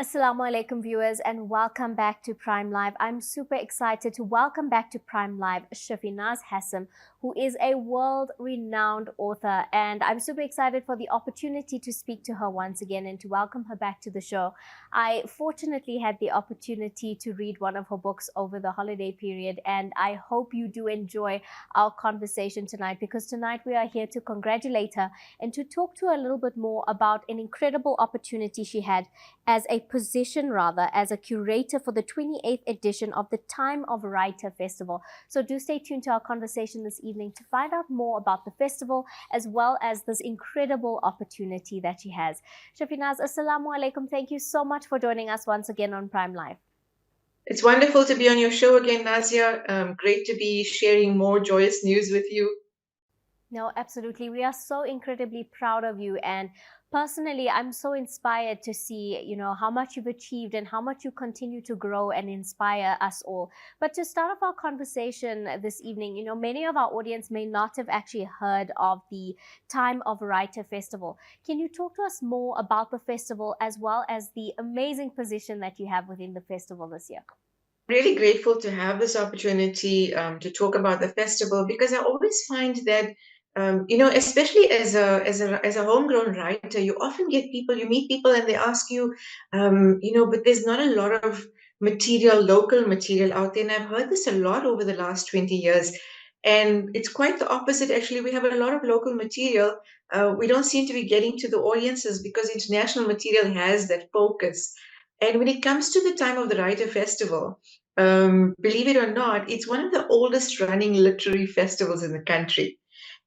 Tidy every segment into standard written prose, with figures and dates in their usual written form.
Assalamu alaikum viewers and welcome back to Prime Live. I'm super excited to welcome back to Prime Live Shafinaaz Hassim, who is a world-renowned author, and I'm super excited for the opportunity to speak to her once again and to welcome her back to the show. I fortunately had the opportunity to read one of her books over the holiday period, and I hope you do enjoy our conversation tonight, because tonight we are here to congratulate her and to talk to her a little bit more about an incredible opportunity she had as a position rather as a curator for the 28th edition of the Time of Writer Festival. So do stay tuned to our conversation this evening to find out more about the festival as well as this incredible opportunity that she has. Shafinaaz, assalamu alaikum. Thank you so much for joining us once again on Prime Live. It's wonderful to be on your show again, Nazia. Great to be sharing more joyous news with you. No, absolutely. We are so incredibly proud of you, and personally, I'm so inspired to see, how much you've achieved and how much you continue to grow and inspire us all. But to start off our conversation this evening, many of our audience may not have actually heard of the Time of Writer Festival. Can you talk to us more about the festival as well as the amazing position that you have within the festival this year? Really grateful to have this opportunity to talk about the festival, because I always find that especially as a homegrown writer, you often you meet people and they ask you, but there's not a lot of local material out there. And I've heard this a lot over the last 20 years. And it's quite the opposite, actually. We have a lot of local material. We don't seem to be getting to the audiences because international material has that focus. And when it comes to the Time of the Writer Festival, believe it or not, it's one of the oldest running literary festivals in the country,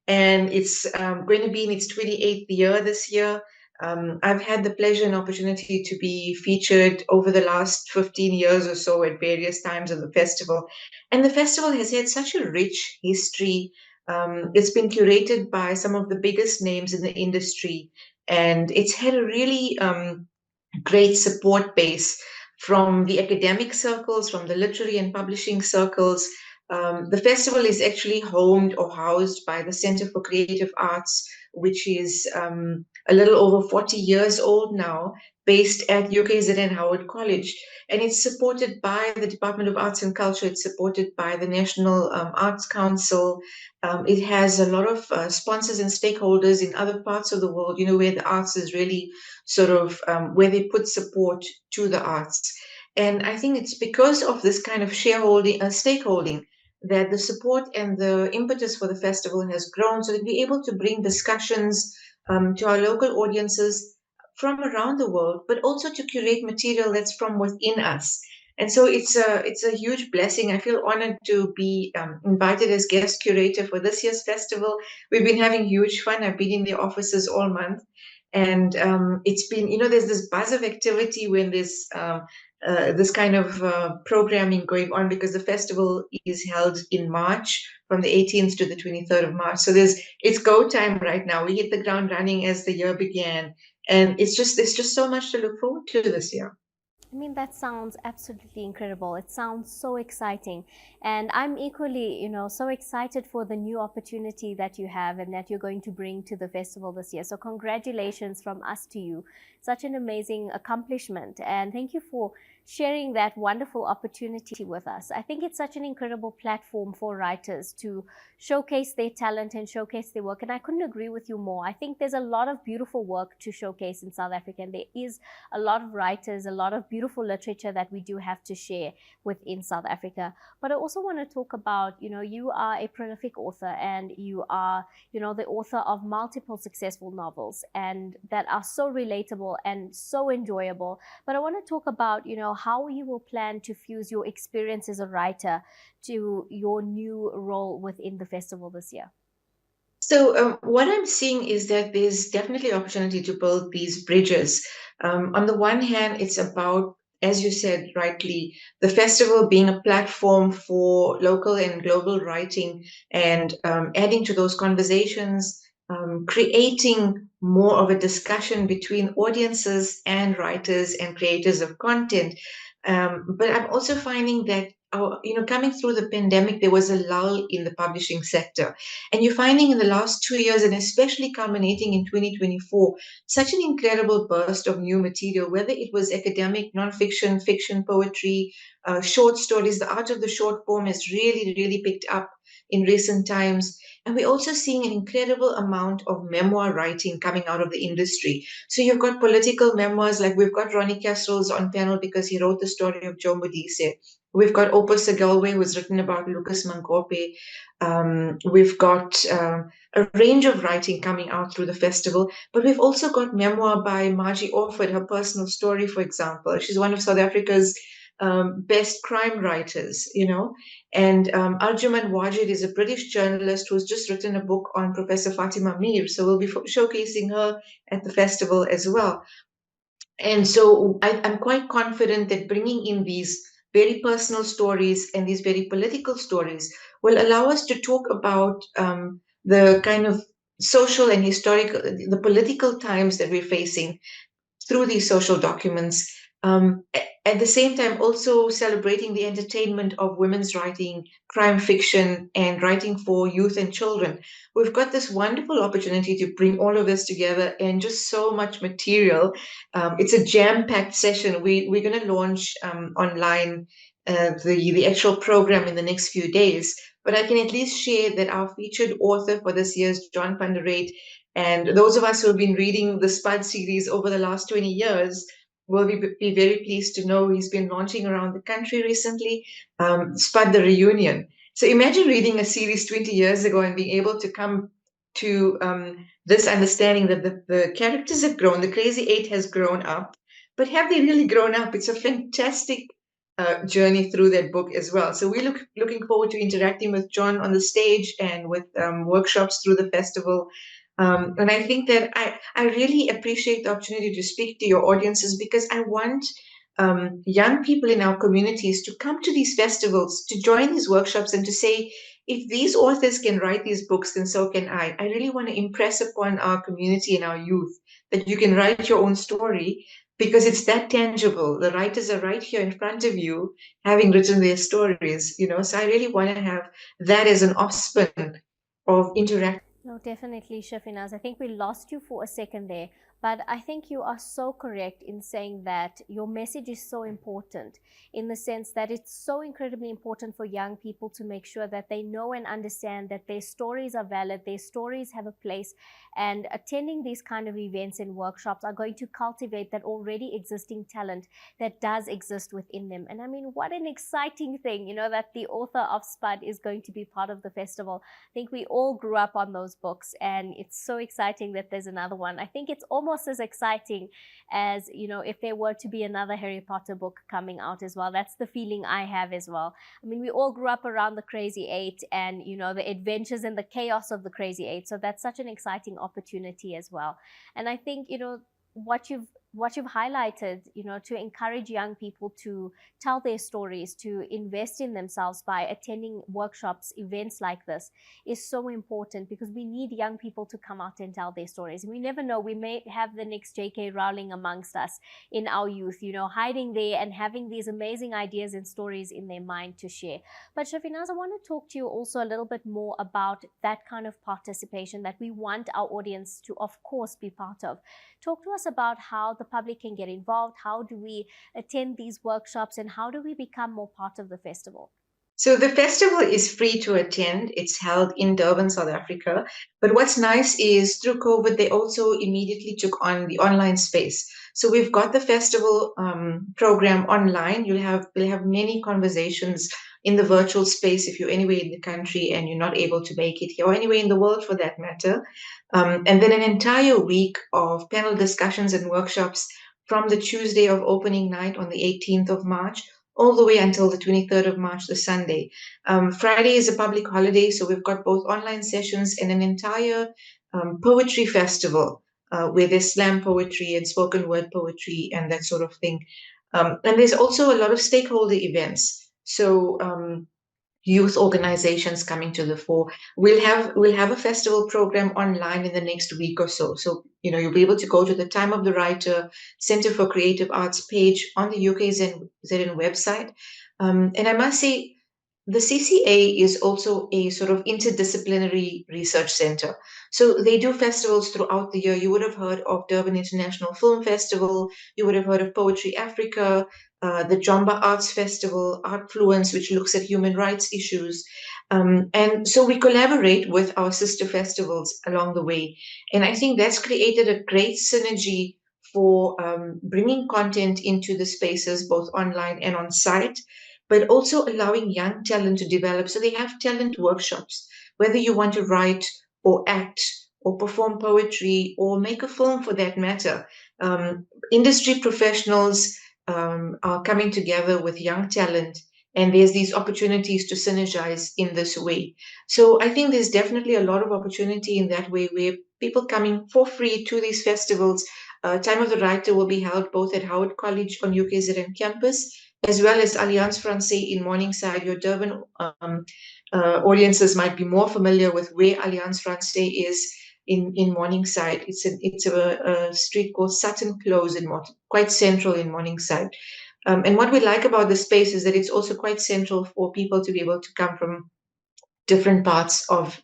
and it's going to be in its 28th year this year. I've had the pleasure and opportunity to be featured over the last 15 years or so at various times of the festival. And the festival has had such a rich history. It's been curated by some of the biggest names in the industry, and it's had a really great support base from the academic circles, from the literary and publishing circles. The festival is actually homed or housed by the Center for Creative Arts, which is a little over 40 years old now, based at UKZN Howard College. And it's supported by the Department of Arts and Culture. It's supported by the National Arts Council. It has a lot of sponsors and stakeholders in other parts of the world, where the arts is really sort of where they put support to the arts. And I think it's because of this kind of stakeholding, that the support and the impetus for the festival has grown, so that we're able to bring discussions to our local audiences from around the world, but also to curate material that's from within us. And so it's a huge blessing. I feel honored to be invited as guest curator for this year's festival. We've been having huge fun. I've been in the offices all month, and it's been, there's this buzz of activity when there's this kind of programming going on, because the festival is held in March, from the 18th to the 23rd of March. So it's go time right now. We hit the ground running as the year began, and there's just so much to look forward to this year. I mean, that sounds absolutely incredible. It sounds so exciting. And I'm equally, so excited for the new opportunity that you have and that you're going to bring to the festival this year. So congratulations from us to you. Such an amazing accomplishment. And thank you for sharing that wonderful opportunity with us. I think it's such an incredible platform for writers to showcase their talent and showcase their work. And I couldn't agree with you more. I think there's a lot of beautiful work to showcase in South Africa. And there is a lot of writers, a lot of beautiful literature that we do have to share within South Africa. But I also want to talk about, you are a prolific author, and you are, the author of multiple successful novels, and that are so relatable and so enjoyable. But I want to talk about, how you will plan to fuse your experience as a writer to your new role within the festival this year. So what I'm seeing is that there's definitely opportunity to build these bridges. On the one hand, it's about, as you said rightly, the festival being a platform for local and global writing, and adding to those conversations, creating more of a discussion between audiences and writers and creators of content. But I'm also finding that coming through the pandemic, there was a lull in the publishing sector. And you're finding in the last 2 years, and especially culminating in 2024, such an incredible burst of new material, whether it was academic, nonfiction, fiction, poetry, short stories. The art of the short form has really, really picked up in recent times. And we're also seeing an incredible amount of memoir writing coming out of the industry. So you've got political memoirs, like we've got Ronnie Castles on panel because he wrote the story of Joe Modise. We've got Opus Segalwe, who's written about Lucas Mangope. We've got a range of writing coming out through the festival, but we've also got memoir by Margie Orford, her personal story, for example. She's one of South Africa's best crime writers, And Arjuman Wajid is a British journalist who's just written a book on Professor Fatima Mir. So we'll be showcasing her at the festival as well. And so I'm quite confident that bringing in these very personal stories and these very political stories will allow us to talk about the kind of social and historical, the political times that we're facing through these social documents. At the same time, also celebrating the entertainment of women's writing, crime fiction, and writing for youth and children. We've got this wonderful opportunity to bring all of this together and just so much material. It's a jam-packed session. We're going to launch online the actual program in the next few days. But I can at least share that our featured author for this year is John van der Reet, and those of us who have been reading the Spud series over the last 20 years will be very pleased to know he's been launching around the country recently, Spud the Reunion. So imagine reading a series 20 years ago and being able to come to this understanding that the characters have grown, the Crazy Eight has grown up, but have they really grown up? It's a fantastic journey through that book as well. So we're looking forward to interacting with John on the stage and with workshops through the festival. And I think that I really appreciate the opportunity to speak to your audiences because I want young people in our communities to come to these festivals, to join these workshops, and to say, if these authors can write these books, then so can I. I really want to impress upon our community and our youth that you can write your own story because it's that tangible. The writers are right here in front of you, having written their stories. So I really want to have that as an offspring of interaction. No, definitely, Shafinaaz. I think we lost you for a second there, but I think you are so correct in saying that your message is so important in the sense that it's so incredibly important for young people to make sure that they know and understand that their stories are valid, their stories have a place, and attending these kind of events and workshops are going to cultivate that already existing talent that does exist within them. And I mean, what an exciting thing, that the author of Spud is going to be part of the festival. I think we all grew up on those books, and it's so exciting that there's another one. I think it's almost as exciting as, if there were to be another Harry Potter book coming out as well. That's the feeling I have as well. I mean, we all grew up around the Crazy Eight and, the adventures and the chaos of the Crazy Eight. So that's such an exciting opportunity as well. And I think, what you've highlighted, to encourage young people to tell their stories, to invest in themselves by attending workshops, events like this is so important because we need young people to come out and tell their stories. We never know, we may have the next J.K. Rowling amongst us in our youth, hiding there and having these amazing ideas and stories in their mind to share. But Shafinaaz, I want to talk to you also a little bit more about that kind of participation that we want our audience to, of course, be part of. Talk to us about how the public can get involved, how do we attend these workshops, and how do we become more part of the festival? So the festival is free to attend. It's held in Durban, South Africa. But what's nice is through COVID, they also immediately took on the online space. So we've got the festival program online. We'll have many conversations in the virtual space if you're anywhere in the country and you're not able to make it here, or anywhere in the world for that matter. And then an entire week of panel discussions and workshops from the Tuesday of opening night on the 18th of March all the way until the 23rd of March, the Sunday. Friday is a public holiday, so we've got both online sessions and an entire poetry festival where there's slam poetry and spoken word poetry and that sort of thing. And there's also a lot of stakeholder events. So youth organizations coming to the fore. We'll have a festival program online in the next week or so. So you'll be able to go to the Time of the Writer Center for Creative Arts page on the UKZN website. And I must say, the CCA is also a sort of interdisciplinary research center. So they do festivals throughout the year. You would have heard of Durban International Film Festival. You would have heard of Poetry Africa, the Jomba Arts Festival, Artfluence, which looks at human rights issues. And so we collaborate with our sister festivals along the way. And I think that's created a great synergy for bringing content into the spaces, both online and on site, but also allowing young talent to develop. So they have talent workshops, whether you want to write or act or perform poetry or make a film for that matter. Industry professionals are coming together with young talent, and there's these opportunities to synergize in this way. So I think there's definitely a lot of opportunity in that way, where people coming for free to these festivals. Time of the Writer will be held both at Howard College on UKZN campus, as well as Alliance Francaise in Morningside. Your Durban audiences might be more familiar with where Alliance Francaise is in Morningside. It's a street called Sutton Close quite central in Morningside. And what we like about the space is that it's also quite central for people to be able to come from different parts of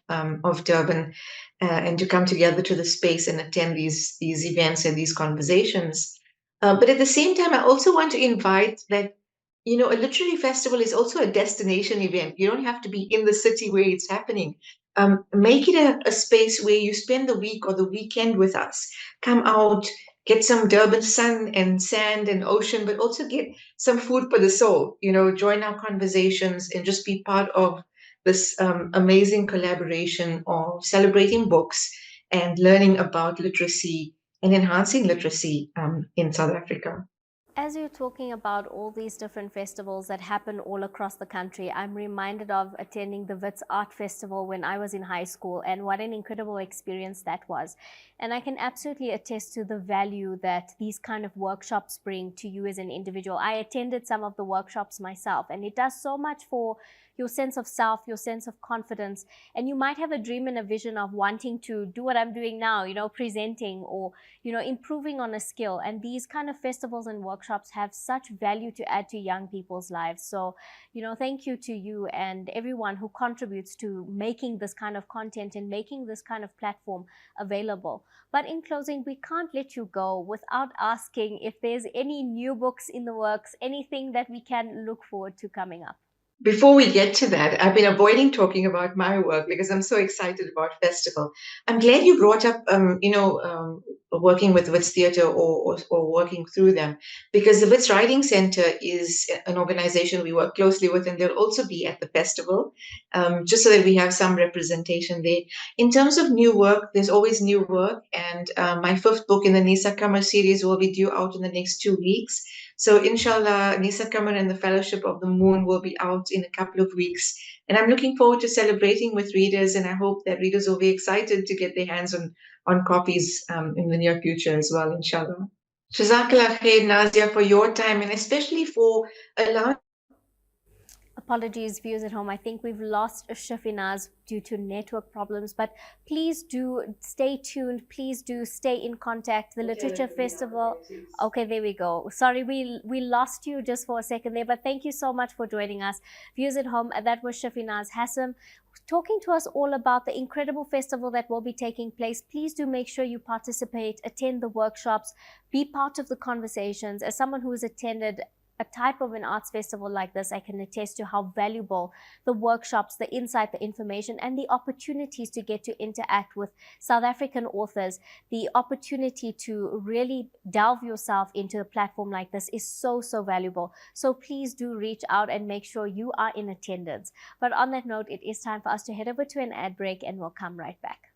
Durban, and to come together to the space and attend these events and these conversations. But at the same time, I also want to invite that, a literary festival is also a destination event. You don't have to be in the city where it's happening. Make it a space where you spend the week or the weekend with us. Come out, get some Durban sun and sand and ocean, but also get some food for the soul. Join our conversations and just be part of this amazing collaboration of celebrating books and learning about literacy and enhancing literacy in South Africa. As you're talking about all these different festivals that happen all across the country, I'm reminded of attending the Wits Art Festival when I was in high school, and what an incredible experience that was. And I can absolutely attest to the value that these kind of workshops bring to you as an individual. I attended some of the workshops myself, and it does so much for your sense of self, your sense of confidence. And you might have a dream and a vision of wanting to do what I'm doing now, presenting or improving on a skill. And these kind of festivals and workshops have such value to add to young people's lives. So, thank you to you and everyone who contributes to making this kind of content and making this kind of platform available. But in closing, we can't let you go without asking if there's any new books in the works, anything that we can look forward to coming up. Before we get to that, I've been avoiding talking about my work because I'm so excited about festival. I'm glad you brought up, working with Wits Theatre or working through them, because the Wits Writing Center is an organization we work closely with, and they'll also be at the festival, just so that we have some representation there. In terms of new work, there's always new work, and my fifth book in the Nisa Kammer series will be due out in the next 2 weeks. So inshallah, Nisa Kamar and the Fellowship of the Moon will be out in a couple of weeks. And I'm looking forward to celebrating with readers, and I hope that readers will be excited to get their hands on copies in the near future as well, inshallah. Jazakallah khair, Nazia, for your time, and especially for allowing. Apologies, viewers at home. I think we've lost Shafinaaz due to network problems, but please do stay tuned. Please do stay in contact. The Literature Festival. Okay, there we go. Sorry, we lost you just for a second there, but thank you so much for joining us. Viewers at home, that was Shafinaaz Hassim talking to us all about the incredible festival that will be taking place. Please do make sure you participate, attend the workshops, be part of the conversations. As someone who has attended a type of an arts festival like this, I can attest to how valuable the workshops, the insight, the information, and the opportunities to get to interact with South African authors, the opportunity to really delve yourself into a platform like this is so, so valuable. So please do reach out and make sure you are in attendance. But on that note, it is time for us to head over to an ad break, and we'll come right back.